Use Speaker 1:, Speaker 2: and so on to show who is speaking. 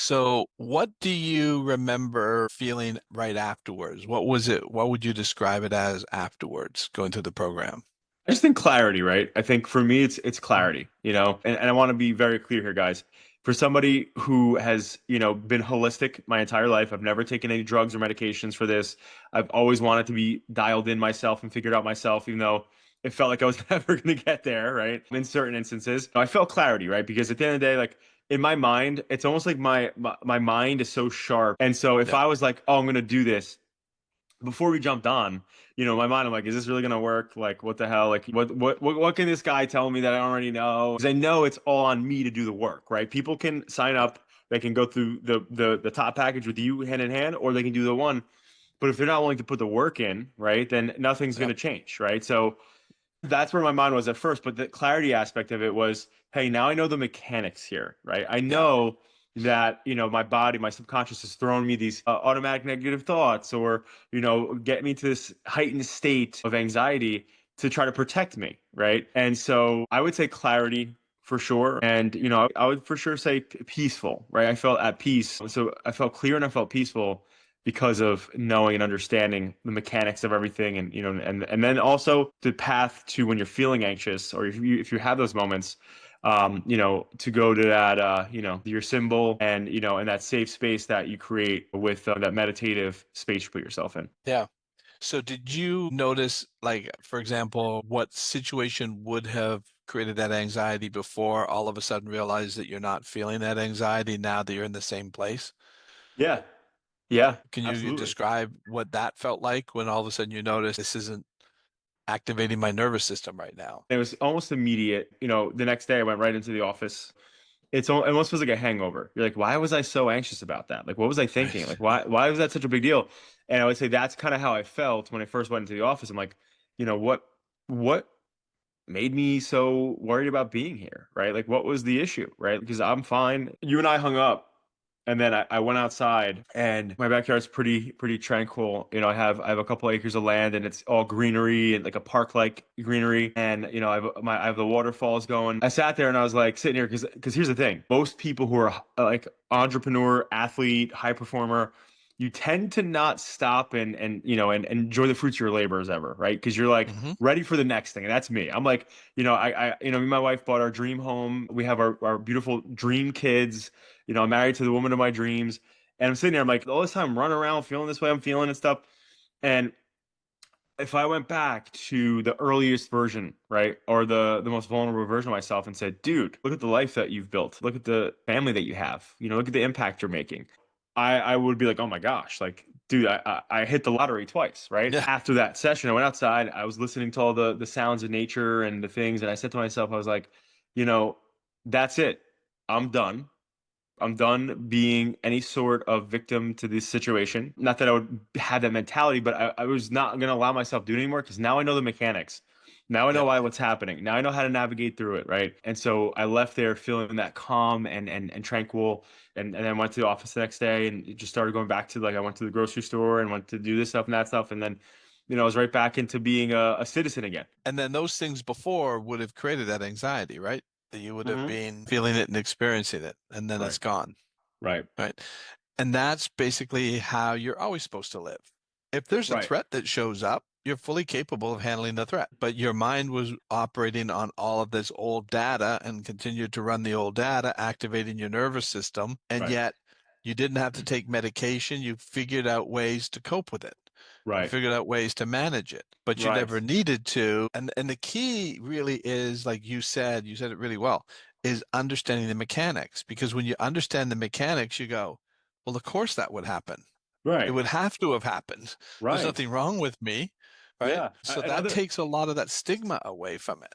Speaker 1: So, what do you remember feeling right afterwards? What was it? What would you describe it as afterwards going through the program?
Speaker 2: I just think clarity, right? I think for me, it's clarity, and I want to be very clear here, guys. For somebody who has, been holistic my entire life, I've never taken any drugs or medications for this. I've always wanted to be dialed in myself and figured out myself, even though it felt like I was never going to get there, right? In certain instances, I felt clarity, right? Because at the end of the day, like in my mind, it's almost like my mind is so sharp. And so if
Speaker 1: Yeah.
Speaker 2: I was like, oh, I'm going to do this, before we jumped on, my mind, I'm like, is this really gonna work? Like, what the hell? Like, what can this guy tell me that I already know? Because I know it's all on me to do the work, right? People can sign up, they can go through the top package with you hand in hand, or they can do the one. But if they're not willing to put the work in, right, then nothing's
Speaker 1: Yep.
Speaker 2: gonna change, right? So that's where my mind was at first, but the clarity aspect of it was, hey, now I know the mechanics here, right? I
Speaker 1: Yeah.
Speaker 2: know that my body, my subconscious is throwing me these automatic negative thoughts, or get me to this heightened state of anxiety to try to protect me, right? And so I would say clarity for sure, and I would for sure say peaceful, right? I felt at peace, so I felt clear and I felt peaceful because of knowing and understanding the mechanics of everything, and and then also the path to when you're feeling anxious, or if you have those moments, to go to that your symbol, and and that safe space that you create with that meditative space you put yourself in.
Speaker 1: Yeah. So, did you notice, like, for example, what situation would have created that anxiety before all of a sudden realize that you're not feeling that anxiety now that you're in the same place?
Speaker 2: Yeah, yeah,
Speaker 1: Can you
Speaker 2: absolutely.
Speaker 1: describe what that felt like when all of a sudden you notice this isn't activating my nervous system right now?
Speaker 2: It was almost immediate. The next day I went right into the office. It almost feels like a hangover. You're like, why was I so anxious about that? Like, what was I thinking?
Speaker 1: Right.
Speaker 2: Like, why was that such a big deal? And I would say that's kind of how I felt when I first went into the office. I'm like, what made me so worried about being here, right? Like, what was the issue, right? Because I'm fine. You and I hung up, and then I went outside, and my backyard's pretty tranquil. I have a couple acres of land, and it's all greenery and like a park like greenery, and I have the waterfalls going. I sat there and I was like sitting here because here's the thing: most people who are like entrepreneur, athlete, high performer, you tend to not stop and enjoy the fruits of your labors ever, right? Because you're like
Speaker 1: Hmm.
Speaker 2: ready for the next thing. And that's me. I'm like, me and my wife bought our dream home. We have our beautiful dream kids. I'm married to the woman of my dreams. And I'm sitting there, I'm like, all this time I'm running around feeling this way I'm feeling and stuff. And if I went back to the earliest version, right, or the most vulnerable version of myself and said, dude, look at the life that you've built. Look at the family that you have. Look at the impact you're making. I would be like, oh my gosh, like, dude, I hit the lottery twice, right?
Speaker 1: Yeah.
Speaker 2: After that session, I went outside, I was listening to all the sounds of nature and the things, and I said to myself, I was like, you know, that's it. I'm done. I'm done being any sort of victim to this situation. Not that I would have that mentality, but I was not going to allow myself to do it anymore, because now I know the mechanics. Now I know
Speaker 1: Yep.
Speaker 2: what's happening. Now I know how to navigate through it, right? And so I left there feeling that calm and tranquil, and then went to the office the next day, and it just started going back to, like, I went to the grocery store and went to do this stuff and that stuff, and then I was right back into being a citizen again.
Speaker 1: And then those things before would have created that anxiety, right? That you would have
Speaker 2: Hmm.
Speaker 1: been feeling it and experiencing it, and then it's
Speaker 2: Right.
Speaker 1: gone,
Speaker 2: Right.
Speaker 1: right? And that's basically how you're always supposed to live. If there's a
Speaker 2: Right.
Speaker 1: threat that shows up, you're fully capable of handling the threat. But your mind was operating on all of this old data and continued to run the old data, activating your nervous system. And
Speaker 2: Right.
Speaker 1: yet you didn't have to take medication. You figured out ways to cope with it. You
Speaker 2: Right.
Speaker 1: figured out ways to manage it, but you
Speaker 2: Right.
Speaker 1: never needed to. And the key really is, like you said it really well, is understanding the mechanics. Because when you understand the mechanics, you go, well, of course that would happen. It
Speaker 2: Right.
Speaker 1: would have to have happened. There's
Speaker 2: Right.
Speaker 1: nothing wrong with me, right?
Speaker 2: Yeah.
Speaker 1: So that
Speaker 2: Another
Speaker 1: takes a lot of that stigma away from it.